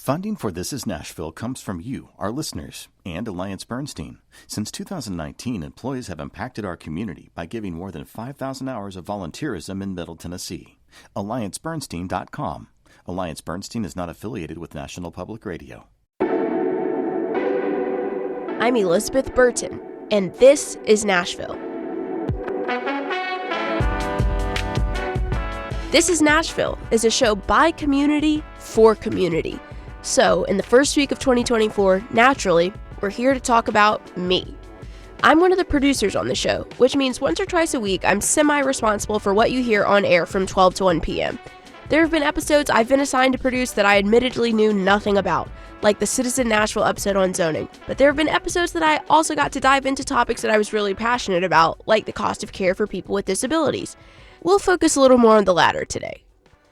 Funding for This Is Nashville comes from you, our listeners, and Alliance Bernstein. Since 2019, employees have impacted our community by giving more than 5,000 hours of volunteerism in Middle Tennessee. AllianceBernstein.com. Alliance Bernstein is not affiliated with National Public Radio. I'm Elizabeth Burton, and this is Nashville. This is Nashville is a show by community for community. So, in the first week of 2024, naturally, we're here to talk about me. I'm one of the producers on the show, which means once or twice a week, I'm semi-responsible for what you hear on air from 12 to 1 p.m. There have been episodes I've been assigned to produce that I admittedly knew nothing about, like the This Is Nashville episode on zoning. But there have been episodes that I also got to dive into topics that I was really passionate about, like the cost of care for people with disabilities. We'll focus a little more on the latter today.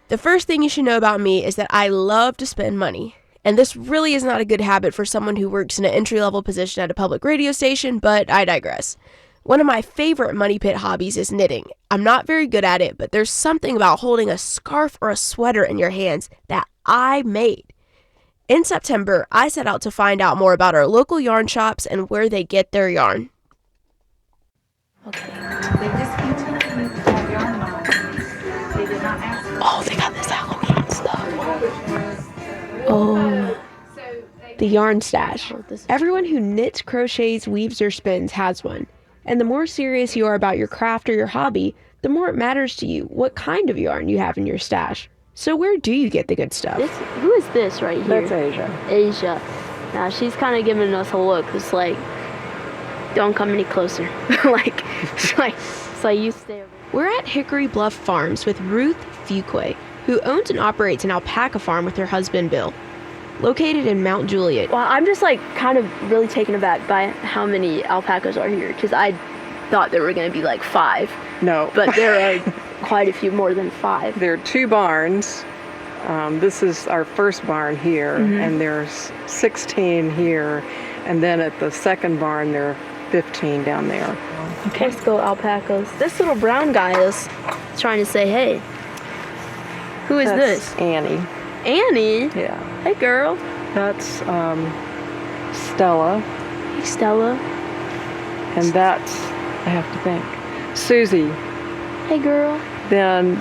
The first thing you should know about me is that I love to spend money. And this really is not a good habit for someone who works in an entry-level position at a public radio station, but I digress. One of my favorite money pit hobbies is knitting. I'm not very good at it, but there's something about holding a scarf or a sweater in your hands that I made. In September, I set out to find out more about our local yarn shops and where they get their yarn. Okay. They discontinued the yarn lines. They did not ask. Oh, they got this Halloween stuff. Oh, the yarn stash. Everyone who knits, crochets, weaves, or spins has one. And the more serious you are about your craft or your hobby, the more it matters to you what kind of yarn you have in your stash. So where do you get the good stuff? Who is this right here? That's Asia. Asia. Now she's kind of giving us a look. It's like, don't come any closer. It's like you stay over. We're at Hickory Bluff Farms with Ruth Fuquay, who owns and operates an alpaca farm with her husband Bill, located in Mount Juliet. Well, I'm just kind of really taken aback by how many alpacas are here, because I thought there were going to be 5. No. But there are quite a few more than 5. There are 2 barns. This is our first barn here, and there's 16 here. And then at the second barn, there are 15 down there. Okay. Let's go alpacas. This little brown guy is trying to say, hey. Who is That's this? Annie. Annie? Yeah. Hey, girl. That's Stella. Hey, Stella. And that's, I have to think, Susie. Hey, girl. Then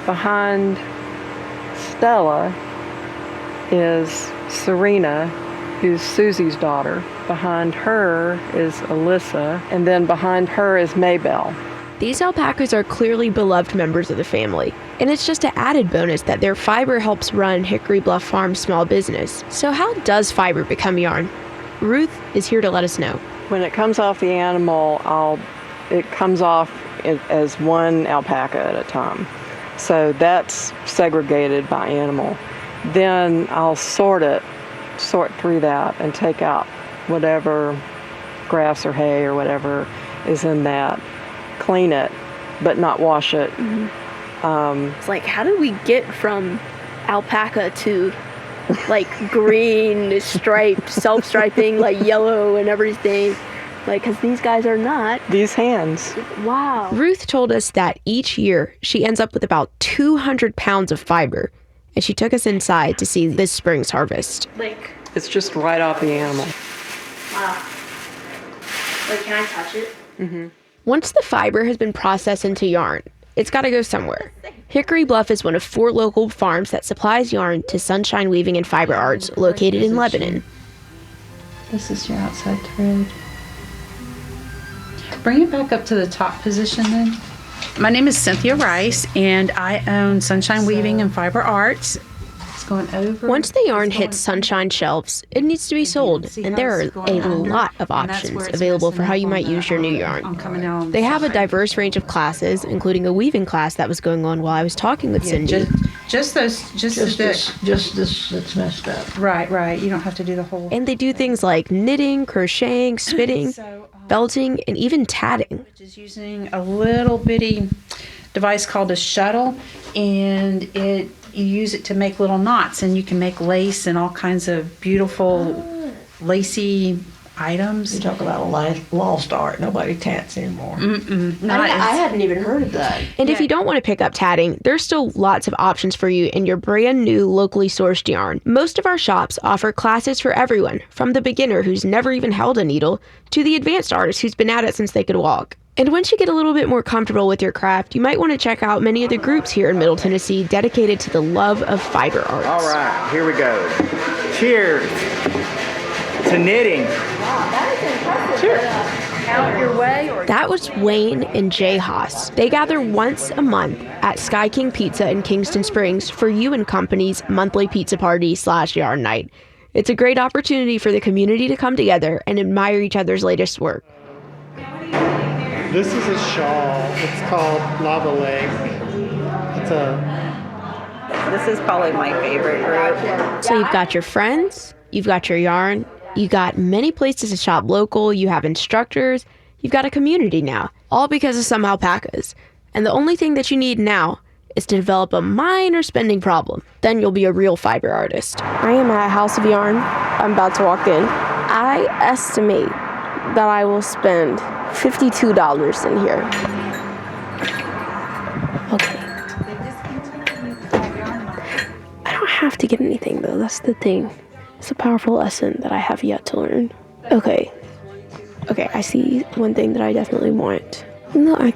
behind Stella is Serena, who's Susie's daughter. Behind her is Alyssa. And then behind her is Maybelle. These alpacas are clearly beloved members of the family, and it's just an added bonus that their fiber helps run Hickory Bluff Farm's small business. So how does fiber become yarn? Ruth is here to let us know. When it comes off the animal, it comes off as one alpaca at a time. So that's segregated by animal. Then I'll sort through that and take out whatever grass or hay or whatever is in that. Clean it, but not wash it. It's like, how did we get from alpaca to green striped, self-striping, yellow and everything? Because these guys are not. These hands. Wow. Ruth told us that each year she ends up with about 200 pounds of fiber, and she took us inside to see this spring's harvest. It's just right off the animal. Wow. Can I touch it? Mm-hmm. Once the fiber has been processed into yarn, it's got to go somewhere. Hickory Bluff is one of 4 local farms that supplies yarn to Sunshine Weaving and Fiber Arts, located in Lebanon. This is your outside thread. Bring it back up to the top position then. My name is Cynthia Rice, and I own Sunshine Weaving and Fiber Arts. Going over. Once the yarn hits Sunshine shelves, it needs to be sold, and there are a lot of options available for how you might use your new yarn. They have a diverse range of classes, including a weaving class that was going on while I was talking with Cindy. Just this that's messed up. Right. You don't have to do the whole. And they do things like knitting, crocheting, spinning, belting, and even tatting. Which is using a little bitty device called a shuttle, and you use it to make little knots, and you can make lace and all kinds of beautiful lacy items. You talk about a lost art. Nobody tats anymore. I hadn't even heard of that. And if you don't want to pick up tatting, there's still lots of options for you in your brand new locally sourced yarn. Most of our shops offer classes for everyone, from the beginner who's never even held a needle to the advanced artist who's been at it since they could walk. And once you get a little bit more comfortable with your craft, you might want to check out many of the groups here in Middle Tennessee dedicated to the love of fiber arts. All right, here we go. Cheers to knitting. Wow, that is impressive. Cheers. Out your way. That was Wayne and Jay Haas. They gather once a month at Sky King Pizza in Kingston Springs for You and Company's monthly pizza party / yarn night. It's a great opportunity for the community to come together and admire each other's latest work. This is a shawl. It's called Lava Lake. This is probably my favorite group. So you've got your friends, you've got your yarn, you got many places to shop local, you have instructors, you've got a community now, all because of some alpacas. And the only thing that you need now is to develop a minor spending problem. Then you'll be a real fiber artist. I am at a house of yarn. I'm about to walk in. I estimate that I will spend $52 in here. Okay. I don't have to get anything though, that's the thing. It's a powerful lesson that I have yet to learn. Okay, I see one thing that I definitely want. No, I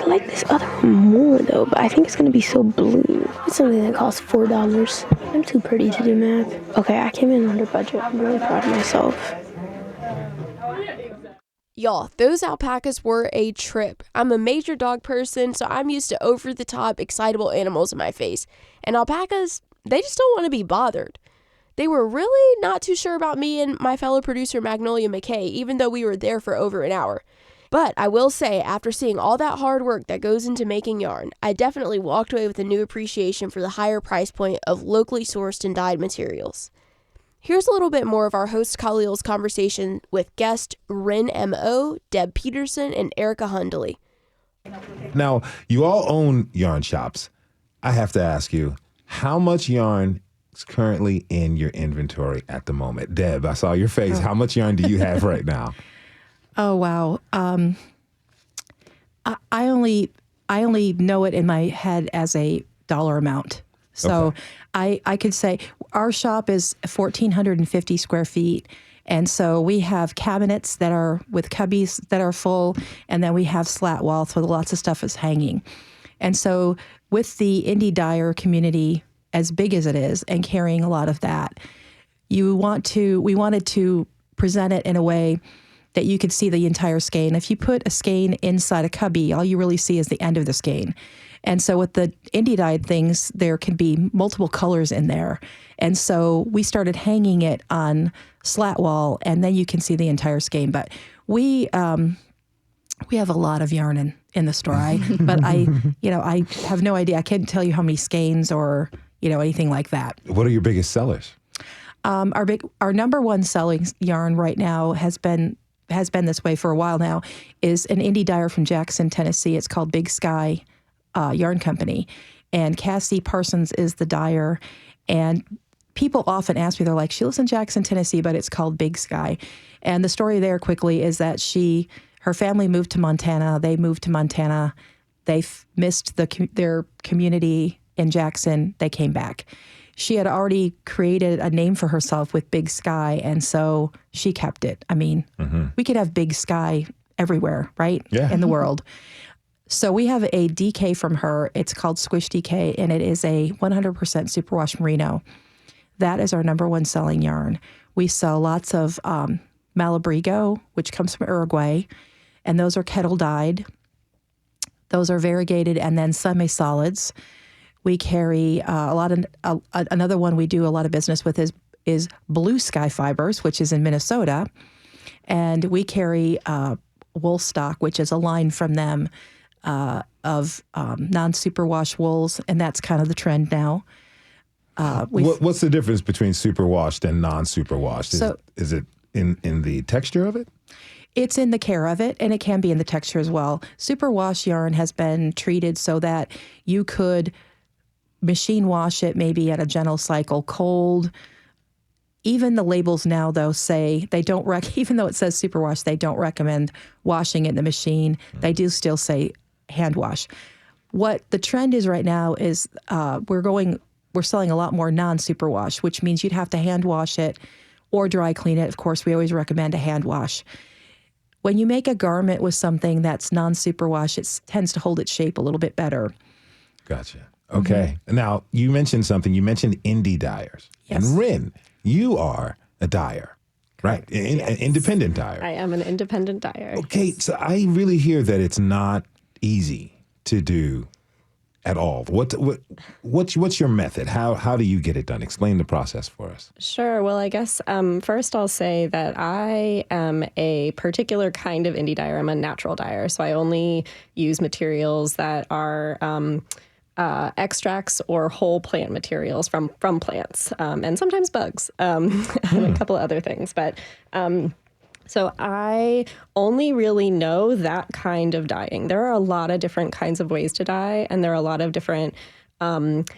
like this other one more though, but I think it's gonna be so blue. It's something that costs $4. I'm too pretty to do math. Okay, I came in under budget. I'm really proud of myself. Y'all, those alpacas were a trip. I'm a major dog person, so I'm used to over-the-top, excitable animals in my face. And alpacas, they just don't want to be bothered. They were really not too sure about me and my fellow producer Magnolia McKay, even though we were there for over an hour. But I will say, after seeing all that hard work that goes into making yarn, I definitely walked away with a new appreciation for the higher price point of locally sourced and dyed materials. Here's a little bit more of our host Khalil's conversation with guest Rin M.O., Deb Peterson, and Erica Hundley. Now, you all own yarn shops. I have to ask you, how much yarn is currently in your inventory at the moment? Deb, I saw your face. How much yarn do you have right now? Oh, wow. I only know it in my head as a dollar amount. So okay. I could say our shop is 1,450 square feet. And so we have cabinets that are with cubbies that are full, and then we have slat walls so lots of stuff is hanging. And so with the indie dyer community, as big as it is, and carrying a lot of that, we wanted to present it in a way that you could see the entire skein. If you put a skein inside a cubby, all you really see is the end of the skein. And so with the indie dyed things, there can be multiple colors in there. And so we started hanging it on slat wall, and then you can see the entire skein. But we have a lot of yarn in the store. I have no idea. I can't tell you how many skeins or anything like that. What are your biggest sellers? Our number one selling yarn right now has been this way for a while now, is an indie dyer from Jackson, Tennessee. It's called Big Sky Yarn Company, and Cassie Parsons is the dyer. And people often ask me, they're like, she lives in Jackson, Tennessee, but it's called Big Sky. And the story there quickly is that her family moved to Montana. They moved to Montana. They missed their community in Jackson. They came back. She had already created a name for herself with Big Sky, and so she kept it. I mean, we could have Big Sky everywhere, right? Yeah. In the world. So we have a DK from her. It's called Squish DK, and it is a 100% superwash merino. That is our number one selling yarn. We sell lots of Malabrigo, which comes from Uruguay, and those are kettle dyed. Those are variegated and then semi-solids. We carry another one we do a lot of business with is Blue Sky Fibers, which is in Minnesota. And we carry wool stock, which is a line from them of non-superwash wools, and that's kind of the trend now. What's the difference between superwashed and non-superwashed? Is it in the texture of it? It's in the care of it, and it can be in the texture as well. Superwash yarn has been treated so that you could machine wash it maybe at a gentle cycle, cold, Even the labels now, though, say they don't even though it says superwash, they don't recommend washing it in the machine. They do still say hand wash. What the trend is right now is we're selling a lot more non-superwash, which means you'd have to hand wash it or dry clean it. Of course, we always recommend a hand wash. When you make a garment with something that's non-superwash, it tends to hold its shape a little bit better. Gotcha. Okay. Now, you mentioned something. You mentioned indie dyers. Yes. And Rin, you are a dyer, right? An independent dyer. I am an independent dyer. Okay, so I really hear that it's not easy to do at all. What's your method? How do you get it done? Explain the process for us. Sure. Well, I guess first I'll say that I am a particular kind of indie dyer. I'm a natural dyer, so I only use materials that are extracts or whole plant materials from plants, and sometimes bugs, and a couple of other things. But so I only really know that kind of dyeing. There are a lot of different kinds of ways to dye, and there are a lot of different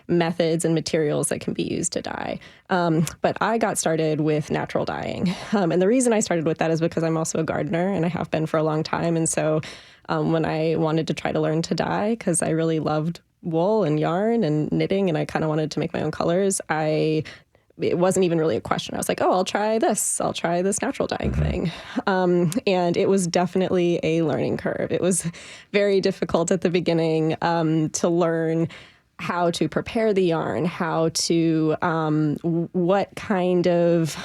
methods and materials that can be used to dye. But I got started with natural dyeing. And the reason I started with that is because I'm also a gardener, and I have been for a long time. And so when I wanted to try to learn to dye, because I really loved wool and yarn and knitting, and I kind of wanted to make my own colors, it wasn't even really a question. I was like, oh, I'll try this natural dyeing thing. And it was definitely a learning curve. It was very difficult at the beginning to learn how to prepare the yarn, how to, what kind of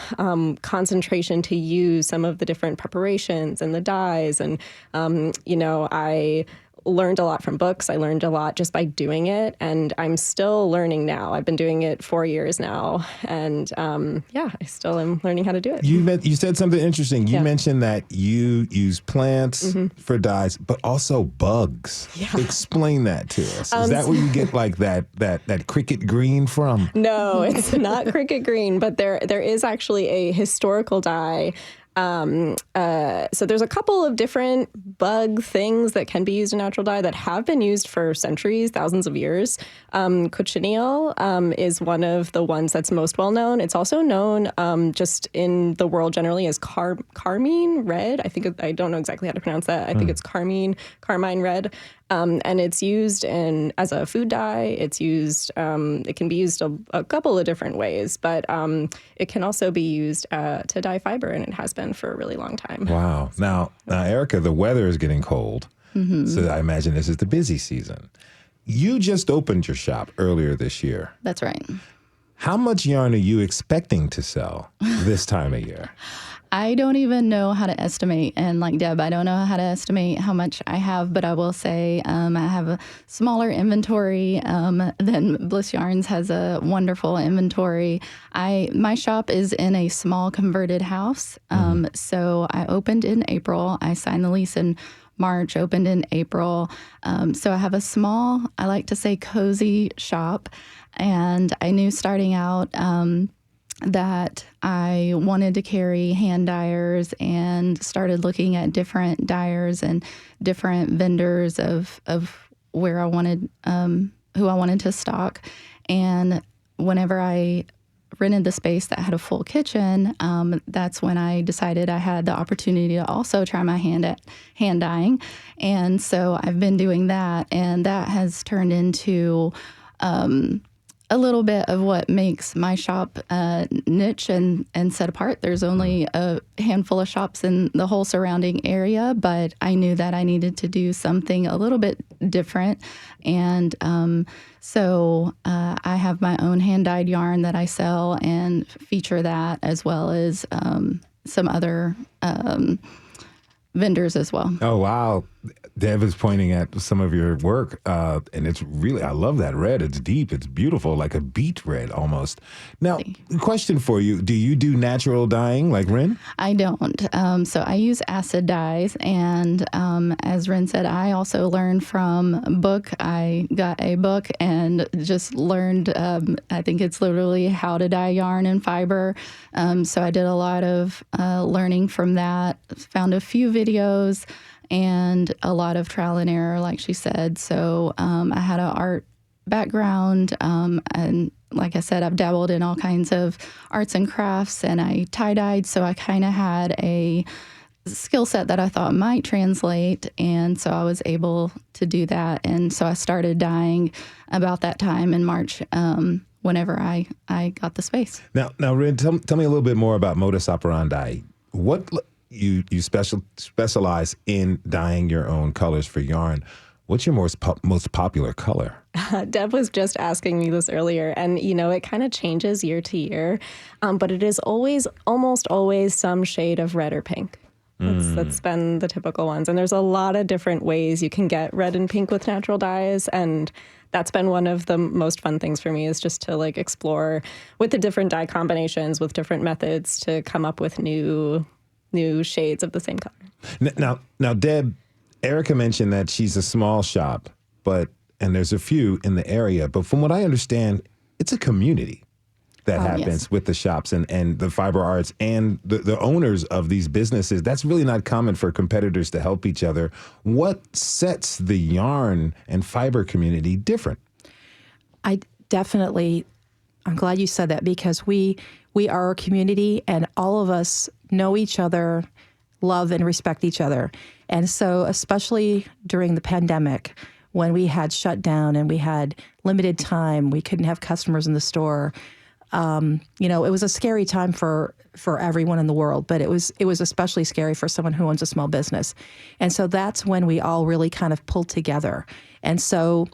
concentration to use, some of the different preparations and the dyes. And, I learned a lot from books. I learned a lot just by doing it, and I'm still learning now. I've been doing it 4 years now, and I still am learning how to do it. You said something interesting. You mentioned that you use plants for dyes, but also bugs. Yeah. Explain that to us. Is that where you get like that cricket green from? No, it's not cricket green, but there is actually a historical dye. So there's a couple of different bug things that can be used in natural dye that have been used for centuries, thousands of years. Cochineal is one of the ones that's most well known. It's also known just in the world generally as carmine red. I don't know exactly how to pronounce that. I think it's carmine red. And it's used as a food dye. It's used, it can be used a couple of different ways, but it can also be used to dye fiber, and it has been for a really long time. Wow. Now, Erica, the weather is getting cold, so I imagine this is the busy season. You just opened your shop earlier this year. That's right. How much yarn are you expecting to sell this time of year? I don't even know how to estimate. And like Deb, I don't know how to estimate how much I have, but I will say I have a smaller inventory than Bliss Yarns has a wonderful inventory. My shop is in a small converted house. So I opened in April. I signed the lease in March, opened in April. So I have a small, I like to say cozy shop. And I knew starting out that I wanted to carry hand dyers, and started looking at different dyers and different vendors of where I wanted, who I wanted to stock. And whenever I rented the space that had a full kitchen, that's when I decided I had the opportunity to also try my hand at hand dyeing. And so I've been doing that, and that has turned into a little bit of what makes my shop niche and set apart. There's only a handful of shops in the whole surrounding area, but I knew that I needed to do something a little bit different. And so I have my own hand-dyed yarn that I sell and feature that, as well as some other vendors as well. Oh, wow. Deb is pointing at some of your work, and it's really, I love that red. It's deep. It's beautiful, like a beet red almost. Now, question for you. Do you do natural dyeing like Rin? I don't. So I use acid dyes, and as Rin said, I also learned from a book. I got a book and just learned, I think it's literally how to dye yarn and fiber. So I did a lot of learning from that, found a few videos, and a lot of trial and error, like she said. So I had an art background. And like I said, I've dabbled in all kinds of arts and crafts, and I tie-dyed, so I kind of had a skill set that I thought might translate, and so I was able to do that. And so I started dyeing about that time in March, whenever I got the space. Now, Rin, tell me a little bit more about modus operandi. What you specialize in dyeing your own colors for yarn. What's your most popular color? Deb was just asking me this earlier, and it kind of changes year to year, but it is almost always some shade of red or pink. That's been the typical ones. And there's a lot of different ways you can get red and pink with natural dyes. And that's been one of the most fun things for me, is just to explore with the different dye combinations, with different methods to come up with new shades of the same color. Now, Deb, Erica mentioned that she's a small shop, and there's a few in the area. But from what I understand, it's a community that happens with the shops and the fiber arts and the owners of these businesses. That's really not common for competitors to help each other. What sets the yarn and fiber community different? I'm glad you said that, because we are a community, and all of us know each other, love and respect each other. And so especially during the pandemic, when we had shut down and we had limited time, we couldn't have customers in the store. It was a scary time for everyone in the world, but it was especially scary for someone who owns a small business. And so that's when we all really kind of pulled together. And so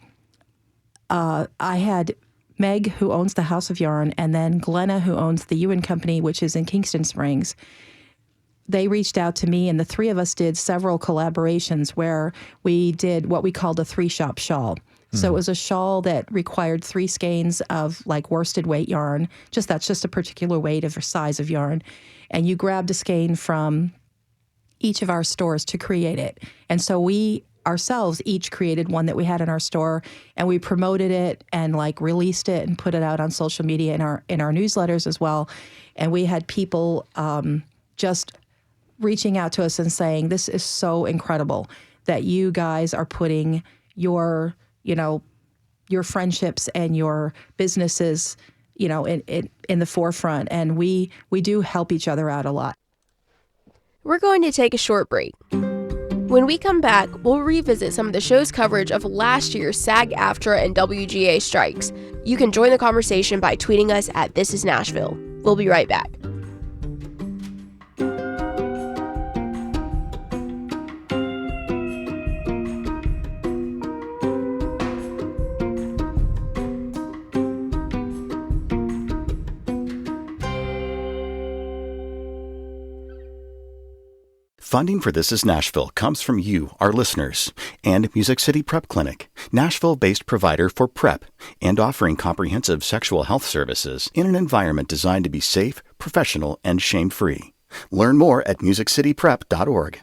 I had Meg, who owns the House of Yarn, and then Glenna, who owns the Ewan Company, which is in Kingston Springs. They reached out to me, and the three of us did several collaborations where we did what we called a 3-shop shawl. So it was a shawl that required 3 skeins of worsted weight yarn. That's just a particular weight of or size of yarn. And you grabbed a skein from each of our stores to create it. And so we ourselves each created one that we had in our store, and we promoted it and released it and put it out on social media in our newsletters as well. And we had people just reaching out to us and saying, "This is so incredible that you guys are putting your friendships and your businesses, in the forefront." And we do help each other out a lot. We're going to take a short break. When we come back, we'll revisit some of the show's coverage of last year's SAG-AFTRA and WGA strikes. You can join the conversation by tweeting us at This Is Nashville. We'll be right back. Funding for This Is Nashville comes from you, our listeners, and Music City Prep Clinic, Nashville-based provider for PrEP, and offering comprehensive sexual health services in an environment designed to be safe, professional, and shame-free. Learn more at musiccityprep.org.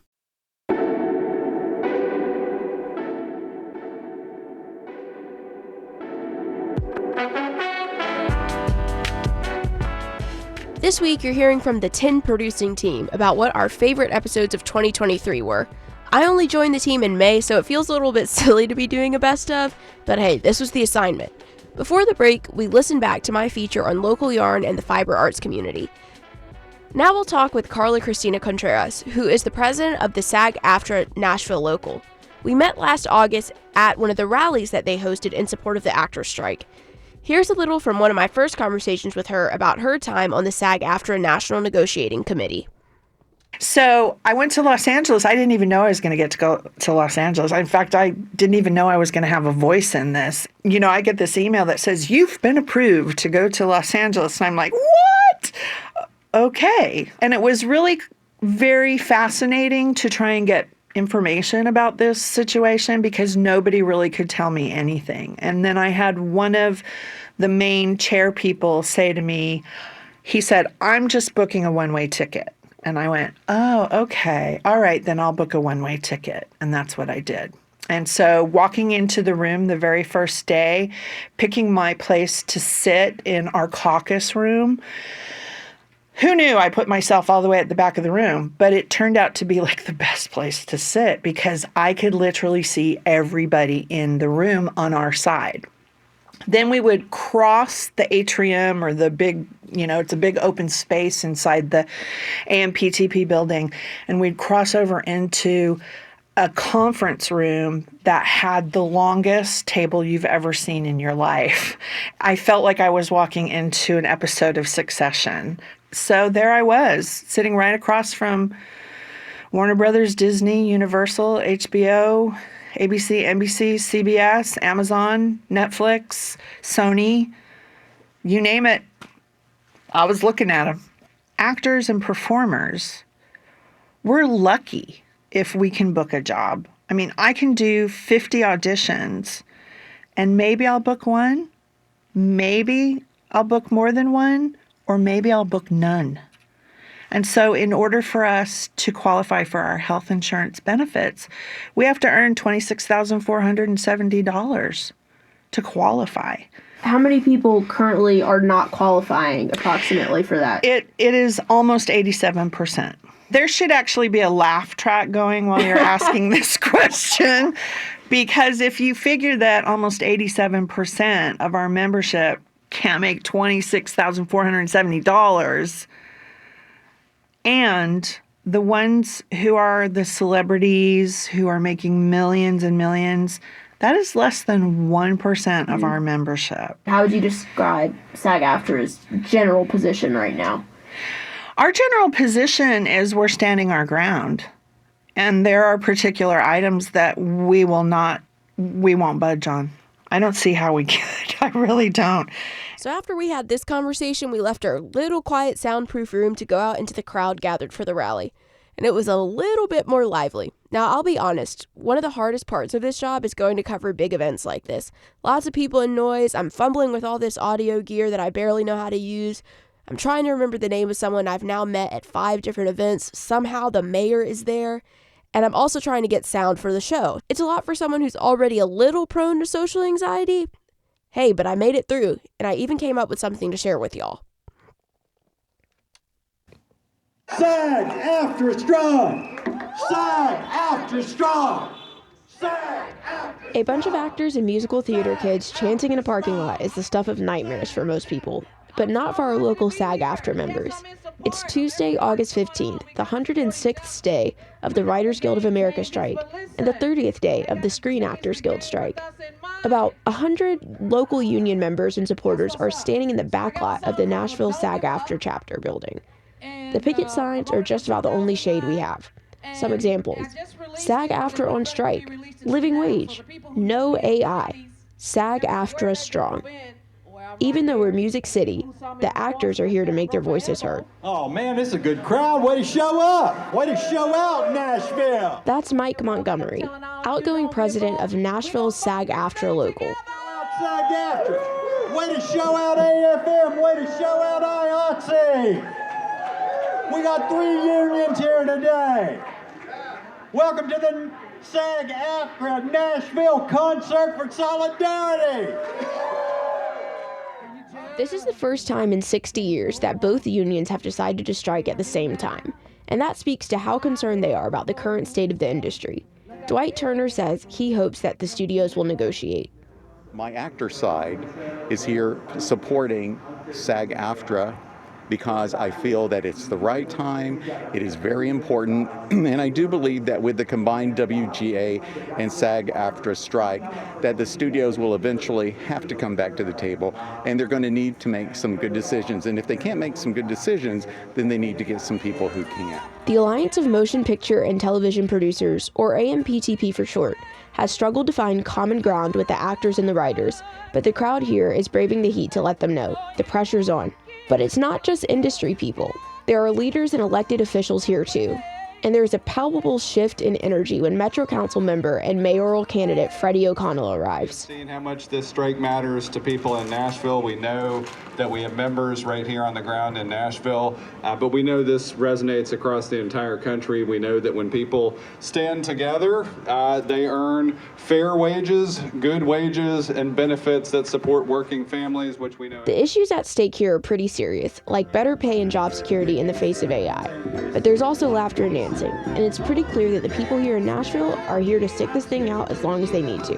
This week, you're hearing from the 10 producing team about what our favorite episodes of 2023 were. I only joined the team in May, so it feels a little bit silly to be doing a best of, but hey, this was the assignment. Before the break, we listened back to my feature on local yarn and the fiber arts community. Now we'll talk with Carla Cristina Contreras, who is the president of the SAG-AFTRA Nashville Local. We met last August at one of the rallies that they hosted in support of the actors' strike. Here's a little from one of my first conversations with her about her time on the SAG-AFTRA National Negotiating Committee. So I went to Los Angeles. I didn't even know I was going to get to go to Los Angeles. In fact, I didn't even know I was going to have a voice in this. I get this email that says, "You've been approved to go to Los Angeles." And I'm like, what? Okay. And it was really very fascinating to try and get information about this situation because nobody really could tell me anything. And then I had one of the main chair people say to me, he said, "I'm just booking a one-way ticket." And I went, "Oh, okay. All right, then I'll book a one-way ticket." And that's what I did. And so walking into the room the very first day, picking my place to sit in our caucus room, who knew I put myself all the way at the back of the room? But it turned out to be the best place to sit because I could literally see everybody in the room on our side. Then we would cross the atrium, or the big, it's a big open space inside the AMPTP building, and we'd cross over into a conference room that had the longest table you've ever seen in your life. I felt like I was walking into an episode of Succession. So there I was, sitting right across from Warner Brothers, Disney, Universal, HBO, ABC, NBC, CBS, Amazon, Netflix, Sony, you name it. I was looking at them. Actors and performers, we're lucky if we can book a job. I mean, I can do 50 auditions and maybe I'll book one, maybe I'll book more than one, or maybe I'll book none. And so in order for us to qualify for our health insurance benefits, we have to earn $26,470 to qualify. How many people currently are not qualifying approximately for that? It is almost 87%. There should actually be a laugh track going while you're asking this question, because if you figure that almost 87% of our membership can't make $26,470, and the ones who are the celebrities who are making millions and millions, that is less than 1% of our membership. How would you describe SAG-AFTRA's general position right now? Our general position is we're standing our ground. And there are particular items that we won't budge on. I don't see how we could. I really don't. So after we had this conversation, we left our little quiet soundproof room to go out into the crowd gathered for the rally. And it was a little bit more lively. Now, I'll be honest, one of the hardest parts of this job is going to cover big events like this. Lots of people and noise. I'm fumbling with all this audio gear that I barely know how to use. I'm trying to remember the name of someone I've now met at 5 different events. Somehow the mayor is there. And I'm also trying to get sound for the show. It's a lot for someone who's already a little prone to social anxiety. Hey, but I made it through, and I even came up with something to share with y'all. SAG-AFTRA strong! SAG-AFTRA strong! SAG-AFTRA! A bunch of actors and musical theater kids chanting in a parking lot is the stuff of nightmares for most people, but not for our local SAG-AFTRA members. It's Tuesday, August 15th, the 106th day of the Writers Guild of America strike, and the 30th day of the Screen Actors Guild strike. About 100 local union members and supporters are standing in the back lot of the Nashville SAG-AFTRA chapter building. The picket signs are just about the only shade we have. Some examples: SAG-AFTRA on strike, living wage, no AI, SAG-AFTRA strong. Even though we're Music City, the actors are here to make their voices heard. Oh man, this is a good crowd. Way to show up. Way to show out, Nashville. That's Mike Montgomery, outgoing president of Nashville's SAG-AFTRA local. SAG-AFTRA. Way to show out AFM. Way to show out IOTC. We got 3 unions here today. Welcome to the SAG-AFTRA Nashville Concert for Solidarity. This is the first time in 60 years that both unions have decided to strike at the same time, and that speaks to how concerned they are about the current state of the industry. Dwight Turner says he hopes that the studios will negotiate. My actor side is here supporting SAG-AFTRA because I feel that it's the right time, it is very important, and I do believe that with the combined WGA and SAG-AFTRA strike, that the studios will eventually have to come back to the table, and they're going to need to make some good decisions. And if they can't make some good decisions, then they need to get some people who can. The Alliance of Motion Picture and Television Producers, or AMPTP for short, has struggled to find common ground with the actors and the writers, but the crowd here is braving the heat to let them know the pressure's on. But it's not just industry people. There are leaders and elected officials here too. And there's a palpable shift in energy when Metro Council member and mayoral candidate Freddie O'Connell arrives. Seeing how much this strike matters to people in Nashville, we know that we have members right here on the ground in Nashville, but we know this resonates across the entire country. We know that when people stand together, they earn fair wages, good wages, and benefits that support working families, which we know. The issues at stake here are pretty serious, like better pay and job security in the face of AI. But there's also laughter and dancing, and it's pretty clear that the people here in Nashville are here to stick this thing out as long as they need to.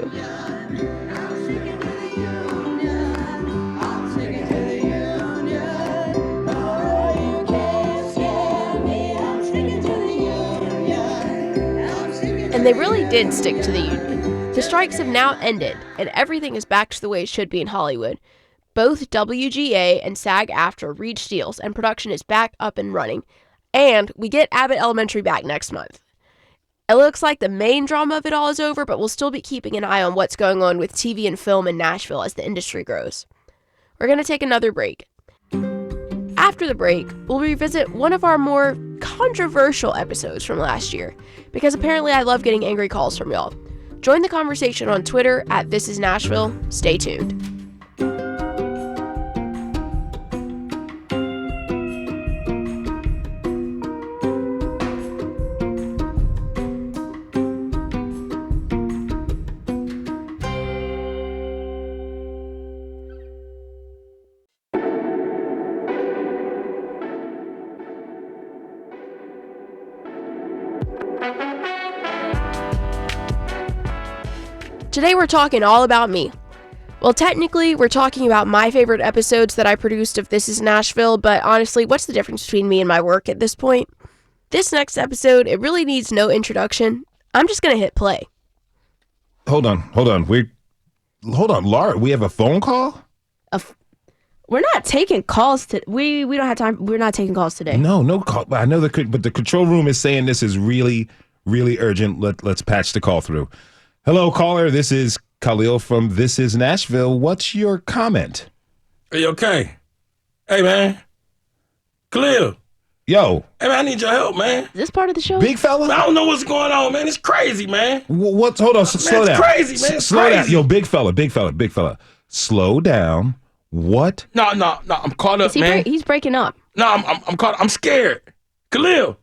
And they really did stick to the union. The strikes have now ended, and everything is back to the way it should be in Hollywood. Both WGA and SAG-AFTRA reached deals, and production is back up and running. And we get Abbott Elementary back next month. It looks like the main drama of it all is over, but we'll still be keeping an eye on what's going on with TV and film in Nashville as the industry grows. We're going to take another break. After the break, we'll revisit one of our more controversial episodes from last year, because apparently I love getting angry calls from y'all. Join the conversation on Twitter at This Is Nashville. Stay tuned. Today we're talking all about me. Well, technically, we're talking about my favorite episodes that I produced of This Is Nashville, but honestly, what's the difference between me and my work at this point? This next episode, it really needs no introduction. I'm just gonna hit play. Hold on. Laura, we have a phone call? We're not taking calls we don't have time. We're not taking calls today. No call. I know but the control room is saying this is really, really urgent. Let's patch the call through. Hello, caller. This is Khalil from This Is Nashville. What's your comment? Are you okay? Hey, man. Khalil. Yo. Hey, man, I need your help, man. Is this part of the show? Big fella? I don't know what's going on, man. It's crazy, man. Hold on. Slow down. It's crazy, man. It's slow crazy. down. Yo, big fella. Slow down. What? No. I'm caught up, man. He's breaking up. No, I'm caught. I'm scared. Khalil.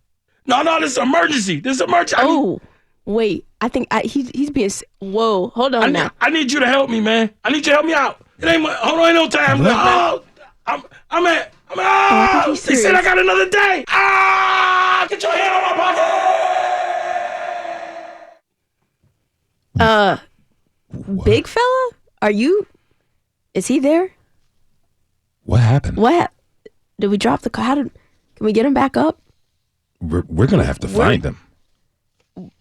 No. This is emergency. Wait. I think he's being. Whoa, hold on now. I need you to help me, man. I need you to help me out. It ain't no time. They said I got another day. Get your hand on my pocket. Big fella, is he there? What happened? Did we drop the car? Can we get him back up? We're gonna have to find him.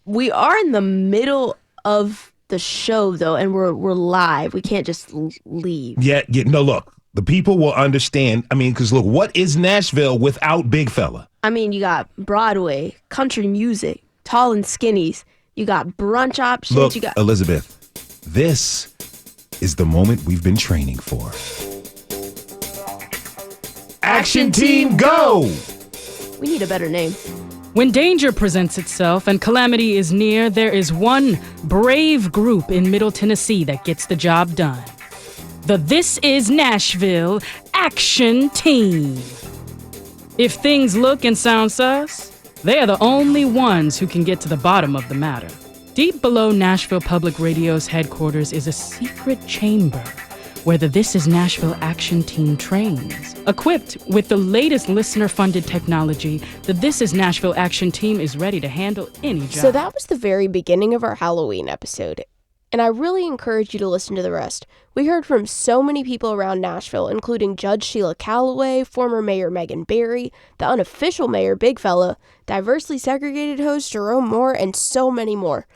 We are in the middle of the show, though, and we're live. We can't just leave. Yeah. No, look, the people will understand. I mean, because look, what is Nashville without Big Fella? I mean, you got Broadway, country music, tall and skinnies. You got brunch options. Look, Elizabeth, this is the moment we've been training for. Action Team, go! We need a better name. When danger presents itself and calamity is near, there is one brave group in Middle Tennessee that gets the job done. The This Is Nashville Action Team. If things look and sound sus, they are the only ones who can get to the bottom of the matter. Deep below Nashville Public Radio's headquarters is a secret chamber where the This Is Nashville Action Team trains. Equipped with the latest listener-funded technology, the This Is Nashville Action Team is ready to handle any job. So that was the very beginning of our Halloween episode, and I really encourage you to listen to the rest. We heard from so many people around Nashville, including Judge Sheila Calloway, former Mayor Megan Barry, the unofficial Mayor Big Fella, diversely segregated host Jerome Moore, and so many more.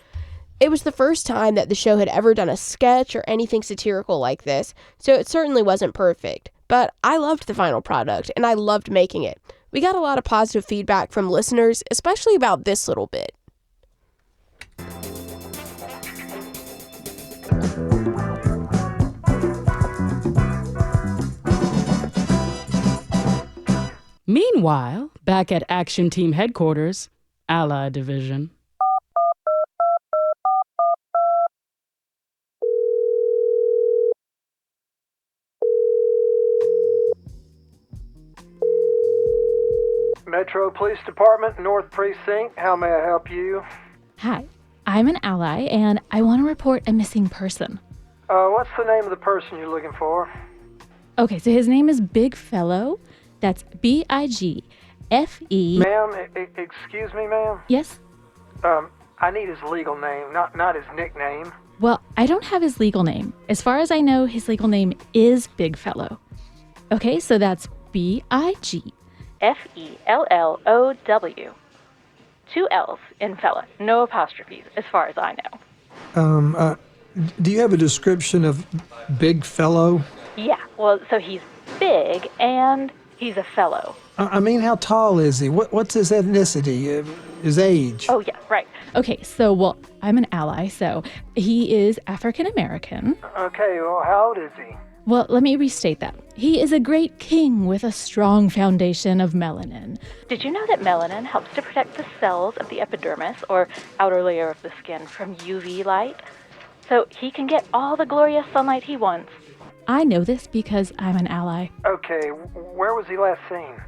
It was the first time that the show had ever done a sketch or anything satirical like this, so it certainly wasn't perfect. But I loved the final product, and I loved making it. We got a lot of positive feedback from listeners, especially about this little bit. Meanwhile, back at Action Team headquarters, Allied Division. Metro Police Department, North Precinct. How may I help you? Hi, I'm an ally, and I want to report a missing person. What's the name of the person you're looking for? Okay, so his name is Big Fellow. That's Bigfe. Ma'am, excuse me, ma'am? Yes? I need his legal name, not his nickname. Well, I don't have his legal name. As far as I know, his legal name is Big Fellow. Okay, so that's Bigfellow. 2 L's in fella, no apostrophes, as far as I know. Do you have a description of Big Fellow? Yeah, well, so he's big and he's a fellow. I mean, how tall is he? What's his ethnicity? His age? Oh, yeah, right. Okay, so, well, I'm an ally, so he is African American. Okay, well, how old is he? Well, let me restate that. He is a great king with a strong foundation of melanin. Did you know that melanin helps to protect the cells of the epidermis, or outer layer of the skin, from UV light? So he can get all the glorious sunlight he wants. I know this because I'm an ally. Okay, where was he last seen?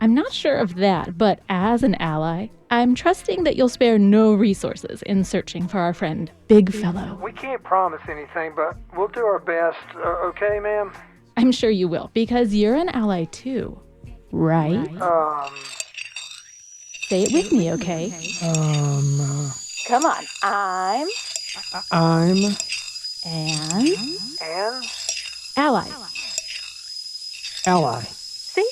I'm not sure of that, but as an ally, I'm trusting that you'll spare no resources in searching for our friend, Big Fellow. We can't promise anything, but we'll do our best. Okay, ma'am? I'm sure you will, because you're an ally too, right? Say it with me, okay? Come on, I'm And? Ally. Ally. See?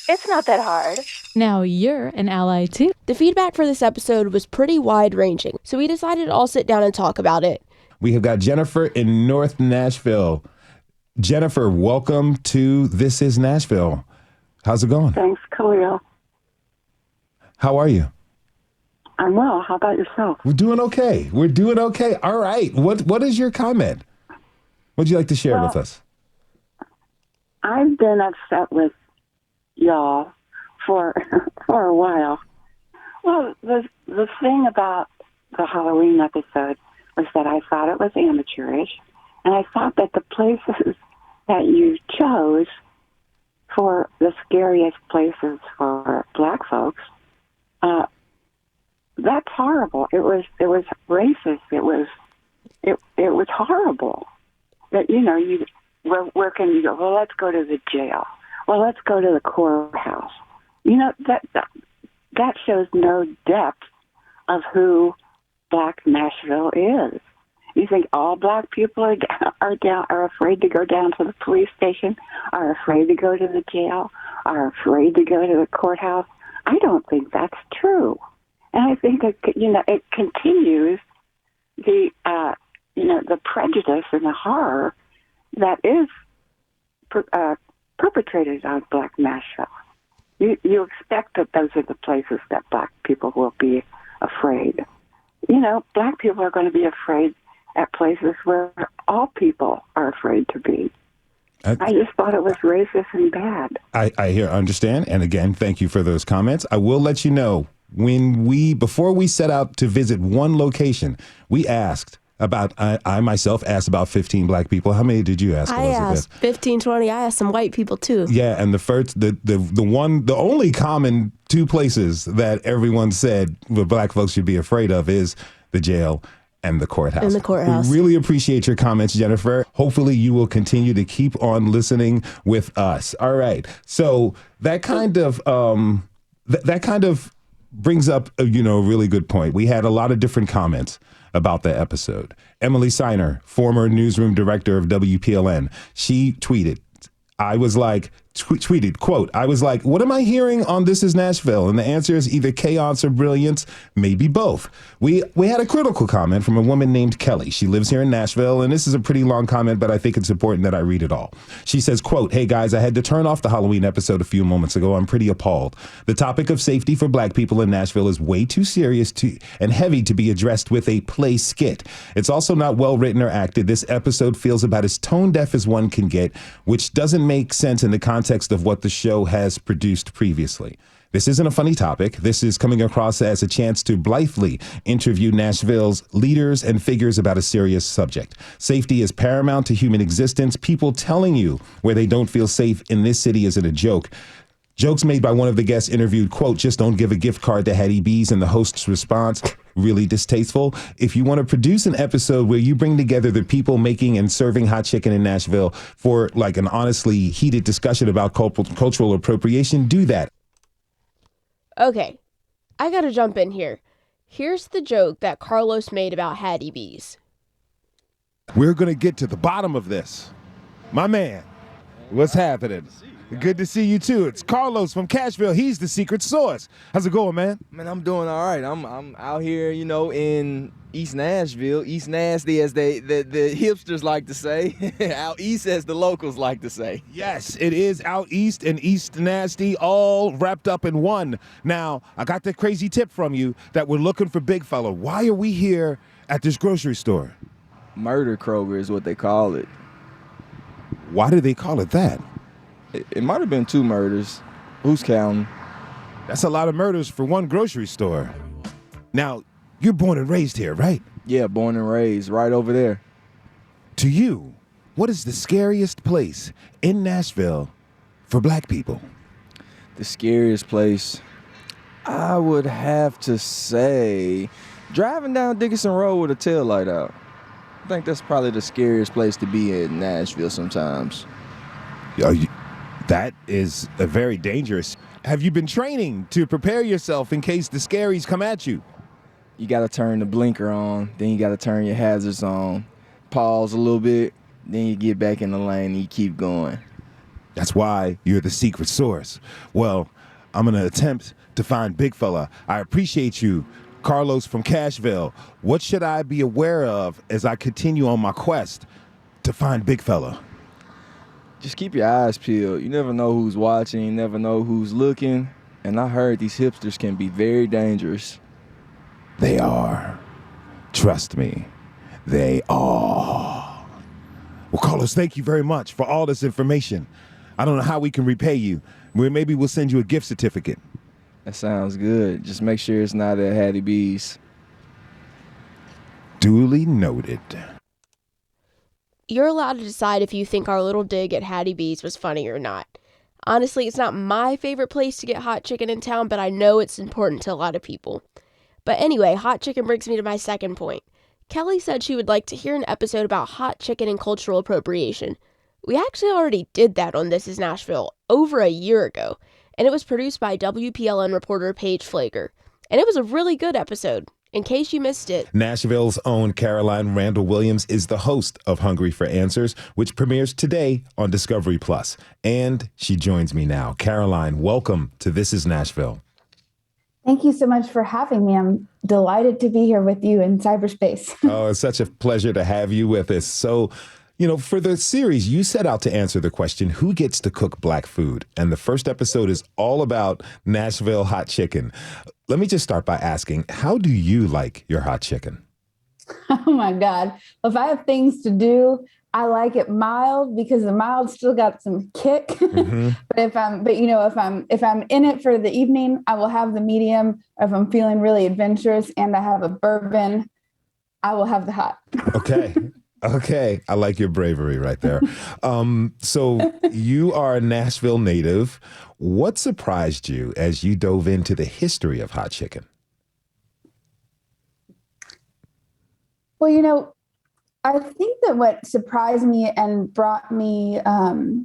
It's not that hard. Now you're an ally too. The feedback for this episode was pretty wide-ranging, so we decided to all sit down and talk about it. We have got Jennifer in North Nashville. Jennifer, welcome to This Is Nashville. How's it going? Thanks, Khalil. How are you? I'm well. How about yourself? We're doing okay. All right. What is your comment? What'd you like to share with us? I've been upset with y'all for a while. Well, the thing about the Halloween episode was that I thought it was amateurish, and I thought that the places that you chose for the scariest places for Black folks, that's horrible. It was racist. It was horrible. That where can you go? Well, let's go to the jail. Well, let's go to the courthouse. That shows no depth of who Black Nashville is. You think all Black people are afraid to go down to the police station, are afraid to go to the jail, are afraid to go to the courthouse? I don't think that's true, and I think that it continues the prejudice and the horror that is perpetrated on Black Nashville. You expect that those are the places that Black people will be afraid. Black people are going to be afraid at places where all people are afraid to be. I just thought it was racist and bad. I understand. And again, thank you for those comments. I will let you know, before we set out to visit one location, we asked about, I myself asked about 15 Black people. How many did you ask, Elizabeth? I asked 15, 20. I asked some white people too. Yeah, and the only common two places that everyone said what Black folks should be afraid of is the jail and the courthouse. And the courthouse. We really appreciate your comments, Jennifer. Hopefully you will continue to keep on listening with us. All right. So that kind of brings up a really good point. We had a lot of different comments about the episode. Emily Seiner, former newsroom director of WPLN, she tweeted, tweeted, quote, I was like, what am I hearing on This Is Nashville? And the answer is either chaos or brilliance, maybe both. We had a critical comment from a woman named Kelly. She lives here in Nashville, and this is a pretty long comment, but I think it's important that I read it all. She says, quote, hey guys, I had to turn off the Halloween episode a few moments ago. I'm pretty appalled. The topic of safety for Black people in Nashville is way too serious and heavy to be addressed with a play skit. It's also not well written or acted. This episode feels about as tone deaf as one can get, which doesn't make sense in the context of what the show has produced previously. This isn't a funny topic. This is coming across as a chance to blithely interview Nashville's leaders and figures about a serious subject. Safety is paramount to human existence. People telling you where they don't feel safe in this city isn't a joke. Jokes made by one of the guests interviewed, quote, just don't give a gift card to Hattie B's, and the host's response, really distasteful. If you want to produce an episode where you bring together the people making and serving hot chicken in Nashville for like an honestly heated discussion about cultural appropriation, do that. Okay, I gotta jump in here. Here's the joke that Carlos made about Hattie B's. We're going to get to the bottom of this. My man, what's happening? Good to see you too. It's Carlos from Cashville. He's the secret source. How's it going, man? Man, I'm doing all right. I'm out here, in East Nashville, East Nasty, as the hipsters like to say, out east, as the locals like to say. Yes, it is out east and East Nasty, all wrapped up in one. Now, I got the crazy tip from you that we're looking for Big Fella. Why are we here at this grocery store? Murder Kroger is what they call it. Why do they call it that? It might have been 2 murders. Who's counting? That's a lot of murders for one grocery store. Now, you're born and raised here, right? Yeah, born and raised, right over there. To you, what is the scariest place in Nashville for black people? The scariest place, I would have to say, driving down Dickinson Road with a taillight out. I think that's probably the scariest place to be in Nashville sometimes. That is a very dangerous. Have you been training to prepare yourself in case the scaries come at you? You got to turn the blinker on, then you got to turn your hazards on, pause a little bit, then you get back in the lane and you keep going. That's why you're the secret source. Well, I'm going to attempt to find Big Fella. I appreciate you, Carlos from Cashville. What should I be aware of as I continue on my quest to find Big Fella? Just keep your eyes peeled. You never know who's watching, you never know who's looking. And I heard these hipsters can be very dangerous. They are. Trust me, they are. Well, Carlos, thank you very much for all this information. I don't know how we can repay you. Maybe we'll send you a gift certificate. That sounds good. Just make sure it's not at Hattie B's. Duly noted. You're allowed to decide if you think our little dig at Hattie B's was funny or not. Honestly, it's not my favorite place to get hot chicken in town, but I know it's important to a lot of people. But anyway, hot chicken brings me to my second point. Kelly said she would like to hear an episode about hot chicken and cultural appropriation. We actually already did that on This Is Nashville over a year ago, and it was produced by WPLN reporter Paige Flager. And it was a really good episode. In case you missed it, Nashville's own Caroline Randall Williams is the host of Hungry for Answers, which premieres today on Discovery Plus. And she joins me now. Caroline, welcome to This Is Nashville. Thank you so much for having me. I'm delighted to be here with you in cyberspace. Oh, it's such a pleasure to have you with us. So, for the series, you set out to answer the question, who gets to cook black food? And the first episode is all about Nashville hot chicken. Let me just start by asking, how do you like your hot chicken? Oh my God. If I have things to do, I like it mild because the mild still got some kick. Mm-hmm. If I'm in it for the evening, I will have the medium. If I'm feeling really adventurous and I have a bourbon, I will have the hot. Okay. I like your bravery right there. So you are a Nashville native. What surprised you as you dove into the history of hot chicken? Well, I think that what surprised me and brought me a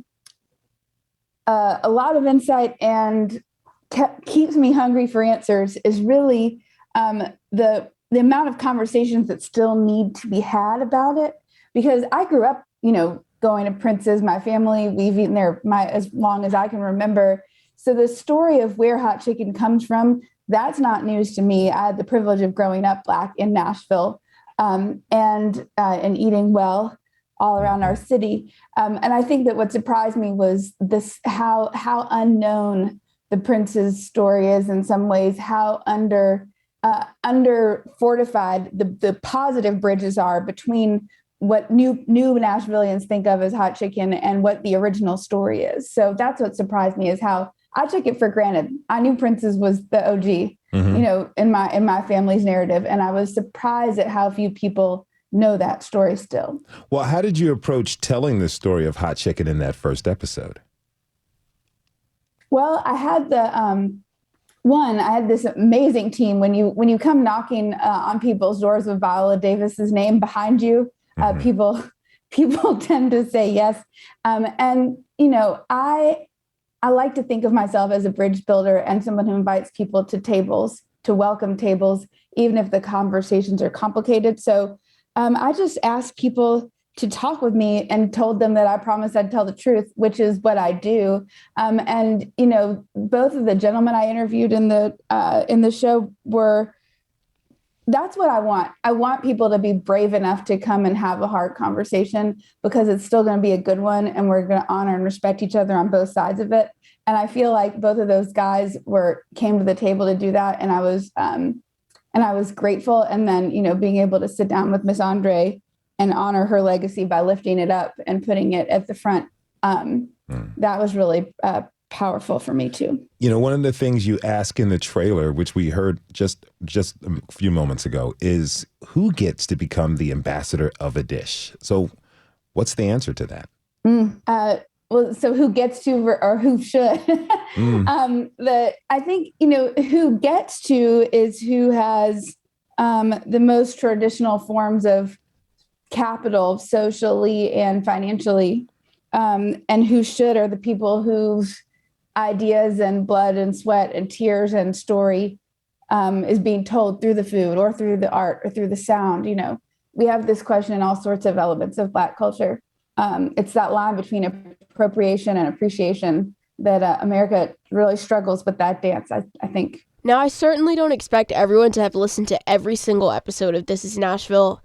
lot of insight and keeps me hungry for answers is really the amount of conversations that still need to be had about it. Because I grew up, going to Prince's. My family, we've eaten there as long as I can remember. So the story of where hot chicken comes from, that's not news to me. I had the privilege of growing up Black in Nashville. And eating well all around our city. And I think that what surprised me was how unknown the Prince's story is in some ways, how under fortified the positive bridges are between what new Nashvillians think of as hot chicken and what the original story is. So that's what surprised me, is how I took it for granted. I knew Prince's was the OG. Mm-hmm. In my family's narrative. And I was surprised at how few people know that story still. Well, how did you approach telling the story of hot chicken in that first episode? Well, I had I had this amazing team. When you come knocking on people's doors with Viola Davis's name behind you, mm-hmm. people tend to say yes. I like to think of myself as a bridge builder and someone who invites people to tables, to welcome tables, even if the conversations are complicated. So I just ask people to talk with me, and told them that I promised I'd tell the truth, which is what I do. And both of the gentlemen I interviewed in the show that's what I want. I want people to be brave enough to come and have a hard conversation, because it's still going to be a good one, and we're going to honor and respect each other on both sides of it. And I feel like both of those guys came to the table to do that, and I was grateful. And then being able to sit down with Miss Andre and honor her legacy by lifting it up and putting it at the front, that was really powerful for me too. One of the things you ask in the trailer, which we heard just a few moments ago, is who gets to become the ambassador of a dish? So what's the answer to that? Well, so who gets to or who should? I think, who gets to is who has the most traditional forms of capital socially and financially, and who should are the people whose ideas and blood and sweat and tears and story is being told through the food or through the art or through the sound. We have this question in all sorts of elements of Black culture. It's that line between appropriation and appreciation that America really struggles with that dance, I think. Now, I certainly don't expect everyone to have listened to every single episode of This Is Nashville.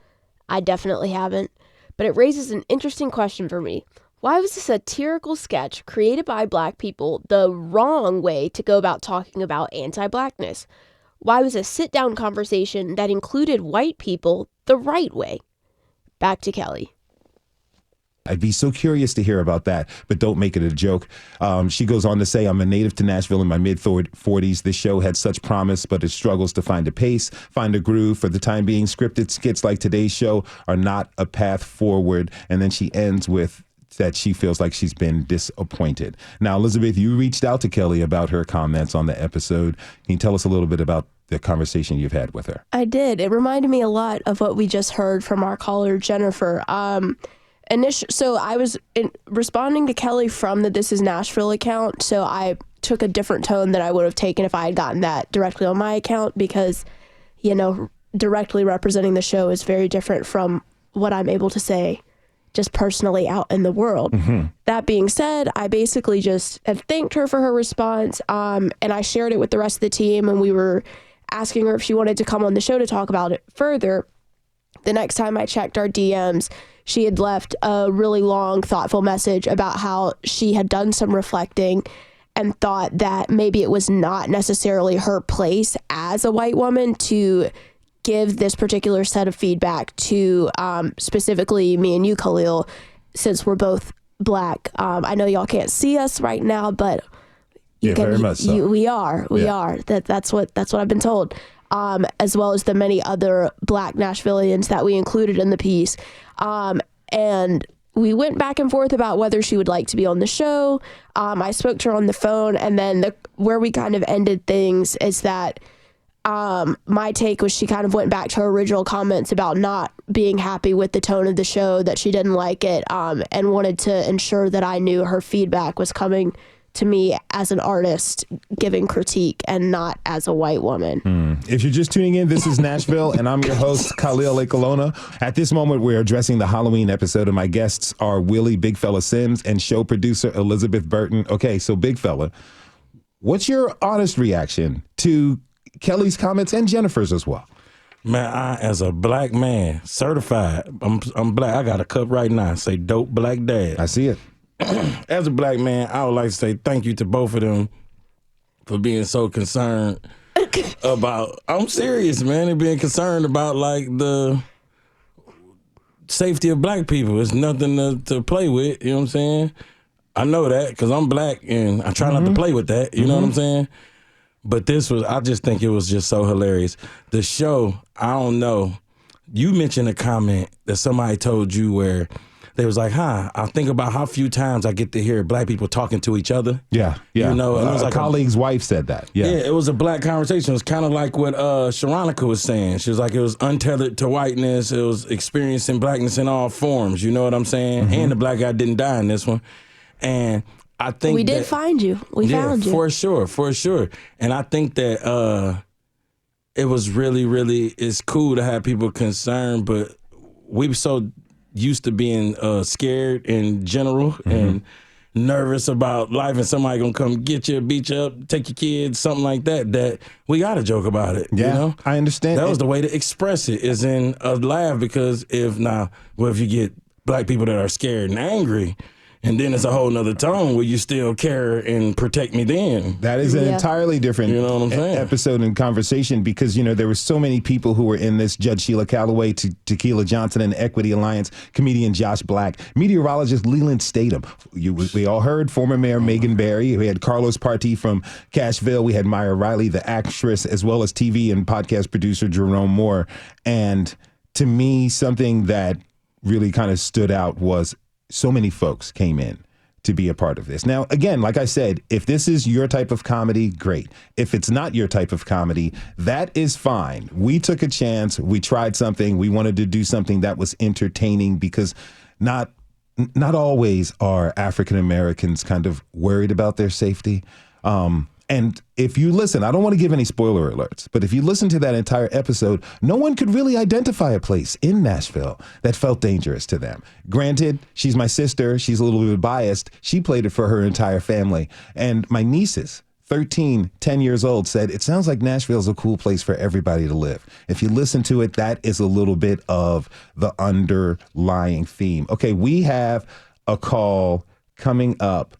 I definitely haven't. But it raises an interesting question for me. Why was a satirical sketch created by Black people the wrong way to go about talking about anti-Blackness? Why was a sit-down conversation that included white people the right way? Back to Kelly. I'd be so curious to hear about that, but don't make it a joke. She goes on to say, I'm a native to Nashville in my mid-40s. This show had such promise, but it struggles to find a pace, find a groove. For the time being, scripted skits like today's show are not a path forward. And then she ends with that she feels like she's been disappointed. Now, Elizabeth, you reached out to Kelly about her comments on the episode. Can you tell us a little bit about the conversation you've had with her? I did. It reminded me a lot of what we just heard from our caller, Jennifer. So I was responding to Kelly from the This Is Nashville account, so I took a different tone than I would have taken if I had gotten that directly on my account, because, directly representing the show is very different from what I'm able to say just personally out in the world. Mm-hmm. That being said, I basically just have thanked her for her response, and I shared it with the rest of the team, and we were asking her if she wanted to come on the show to talk about it further. The next time I checked our DMs, she had left a really long, thoughtful message about how she had done some reflecting and thought that maybe it was not necessarily her place as a white woman to give this particular set of feedback to specifically me and you, Khalil, since we're both Black. I know y'all can't see us right now, but very much so. We are. That's what I've been told. As well as the many other Black Nashvillians that we included in the piece. And we went back and forth about whether she would like to be on the show. I spoke to her on the phone, and then where we kind of ended things is that my take was she kind of went back to her original comments about not being happy with the tone of the show, that she didn't like it, and wanted to ensure that I knew her feedback was coming to me as an artist giving critique and not as a white woman. If you're just tuning in, this is Nashville, and I'm your host, Khalil Ekalona. At this moment, we're addressing the Halloween episode, and my guests are Willie Big Fella Sims and show producer Elizabeth Burton. Okay, so Big Fella, what's your honest reaction to Kelly's comments and Jennifer's as well? Man, I, as a Black man, certified, I'm Black. I got a cup right now, say dope Black dad. I see it. As a Black man, I would like to say thank you to both of them for being so concerned about, I'm serious, man, and being concerned about like the safety of Black people. It's nothing to play with, you know what I'm saying? I know that because I'm Black and I try not to play with that, you know what I'm saying? But I just think it was just so hilarious. The show, I don't know, you mentioned a comment that somebody told you where they was like, I think about how few times I get to hear Black people talking to each other. Yeah. You know, and it was a like colleague's wife said that. Yeah, it was a Black conversation. It was kind of like what Sharonica was saying. She was like, it was untethered to whiteness. It was experiencing Blackness in all forms. You know what I'm saying? And the Black guy didn't die in this one. And I think we did find you. We found you. For sure. And I think that it was really, really, it's cool to have people concerned, but we so used to being scared in general and nervous about life and somebody gonna come get you, beat you up, take your kids, something like that, that we gotta joke about it. Yeah, you know? I understand. That was the way to express it, is in a laugh, because if you get black people that are scared and angry, and then it's a whole nother tone where you still care and protect me then. That is an entirely different episode and conversation, because, there were so many people who were in this. Judge Sheila Calloway, Tequila Johnson and Equity Alliance, comedian Josh Black, meteorologist Leland Statham. We all heard former Mayor Megan Barry. We had Carlos Partee from Cashville. We had Maya Riley, the actress, as well as TV and podcast producer Jerome Moore. And to me, something that really kind of stood out was so many folks came in to be a part of this. Now, again, like I said, if this is your type of comedy, great. If it's not your type of comedy, that is fine. We took a chance. We tried something. We wanted to do something that was entertaining, because not always are African Americans kind of worried about their safety. And if you listen, I don't want to give any spoiler alerts, but if you listen to that entire episode, no one could really identify a place in Nashville that felt dangerous to them. Granted, she's my sister. She's a little bit biased. She played it for her entire family. And my nieces, 13, 10 years old, said, it sounds like Nashville's a cool place for everybody to live. If you listen to it, that is a little bit of the underlying theme. Okay, we have a call coming up.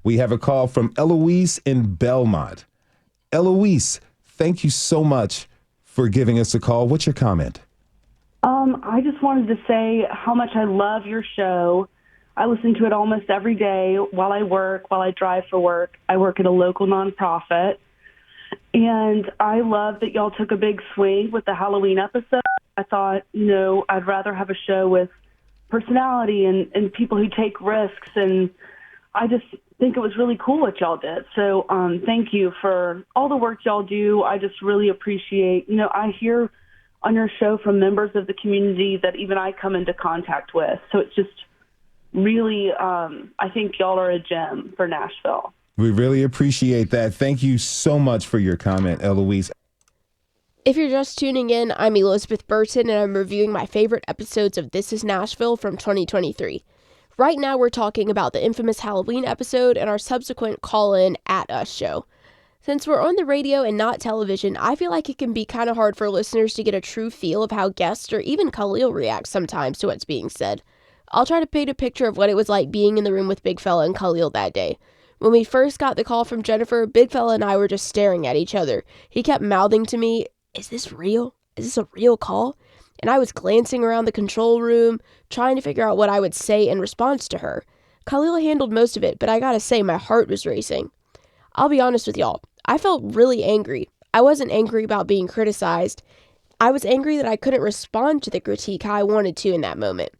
We have a call from Eloise in Belmont. Eloise, thank you so much for giving us a call. What's your comment? I just wanted to say how much I love your show. I listen to it almost every day while I work, while I drive for work. I work at a local nonprofit. And I love that y'all took a big swing with the Halloween episode. I thought, I'd rather have a show with personality and people who take risks. And I just think it was really cool what y'all did. So thank you for all the work y'all do. I just really appreciate, I hear on your show from members of the community that even I come into contact with. So it's just really, I think y'all are a gem for Nashville. We really appreciate that. Thank you so much for your comment, Eloise. If you're just tuning in, I'm Elizabeth Burton, and I'm reviewing my favorite episodes of This Is Nashville from 2023. Right now, we're talking about the infamous Halloween episode and our subsequent call-in at us show. Since we're on the radio and not television, I feel like it can be kind of hard for listeners to get a true feel of how guests or even Khalil reacts sometimes to what's being said. I'll try to paint a picture of what it was like being in the room with Big Fella and Khalil that day. When we first got the call from Jennifer, Big Fella and I were just staring at each other. He kept mouthing to me, "Is this real? Is this a real call?" And I was glancing around the control room, trying to figure out what I would say in response to her. Khalil handled most of it, but I gotta say my heart was racing. I'll be honest with y'all, I felt really angry. I wasn't angry about being criticized. I was angry that I couldn't respond to the critique how I wanted to in that moment.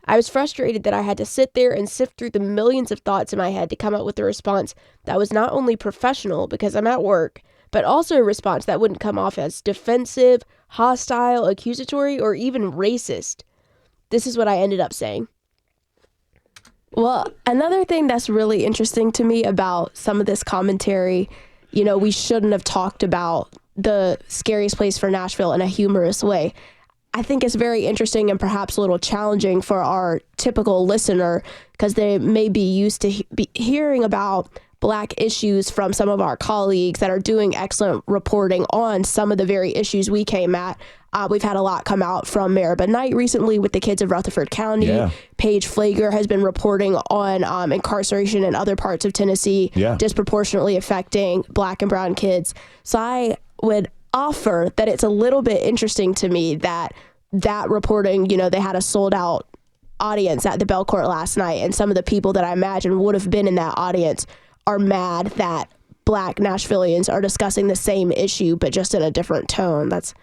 I was frustrated that I had to sit there and sift through the millions of thoughts in my head to come up with a response that was not only professional because I'm at work, but also a response that wouldn't come off as defensive, hostile, accusatory, or even racist. This is what I ended up saying. Well, another thing that's really interesting to me about some of this commentary, we shouldn't have talked about the scariest place for Nashville in a humorous way. I think it's very interesting and perhaps a little challenging for our typical listener, because they may be used to be hearing about Black issues from some of our colleagues that are doing excellent reporting on some of the very issues we came at. We've had a lot come out from Maribel Knight recently with the kids of Rutherford County. Yeah. Paige Flager has been reporting on incarceration in other parts of Tennessee, disproportionately affecting Black and brown kids. So I would offer that it's a little bit interesting to me that reporting, they had a sold out audience at the Belcourt last night, and some of the people that I imagine would have been in that audience are mad that Black Nashvillians are discussing the same issue, but just in a different tone. That's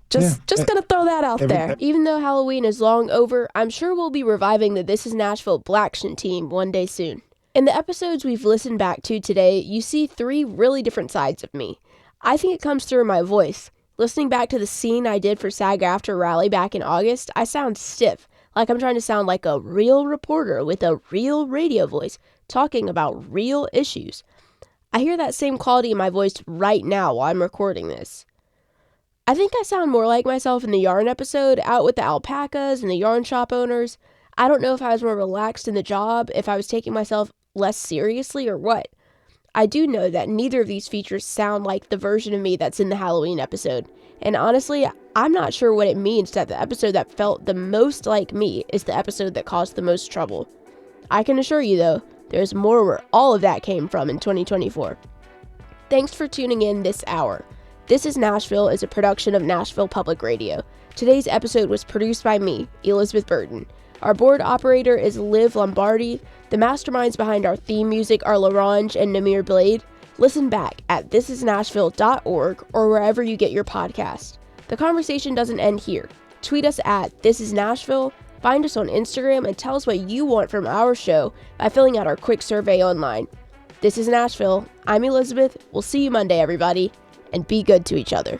just gonna throw that out there. Even though Halloween is long over, I'm sure we'll be reviving the This Is Nashville Blaction team one day soon. In the episodes we've listened back to today, you see 3 really different sides of me. I think it comes through in my voice. Listening back to the scene I did for SAG-AFTRA Rally back in August, I sound stiff, like I'm trying to sound like a real reporter with a real radio voice, talking about real issues. I hear that same quality in my voice right now while I'm recording this. I think I sound more like myself in the yarn episode, out with the alpacas and the yarn shop owners. I don't know if I was more relaxed in the job, if I was taking myself less seriously, or what. I do know that neither of these features sound like the version of me that's in the Halloween episode. And honestly, I'm not sure what it means that the episode that felt the most like me is the episode that caused the most trouble. I can assure you, though, there's more where all of that came from in 2024. Thanks for tuning in this hour. This is Nashville is a production of Nashville Public Radio. Today's episode was produced by me, Elizabeth Burton. Our board operator is Liv Lombardi. The masterminds behind our theme music are LaRange and Namir Blade. Listen back at thisisnashville.org or wherever you get your podcast. The conversation doesn't end here. Tweet us at This Is Nashville, find us on Instagram, and tell us what you want from our show by filling out our quick survey online. This is Nashville. I'm Elizabeth. We'll see you Monday, everybody, and be good to each other.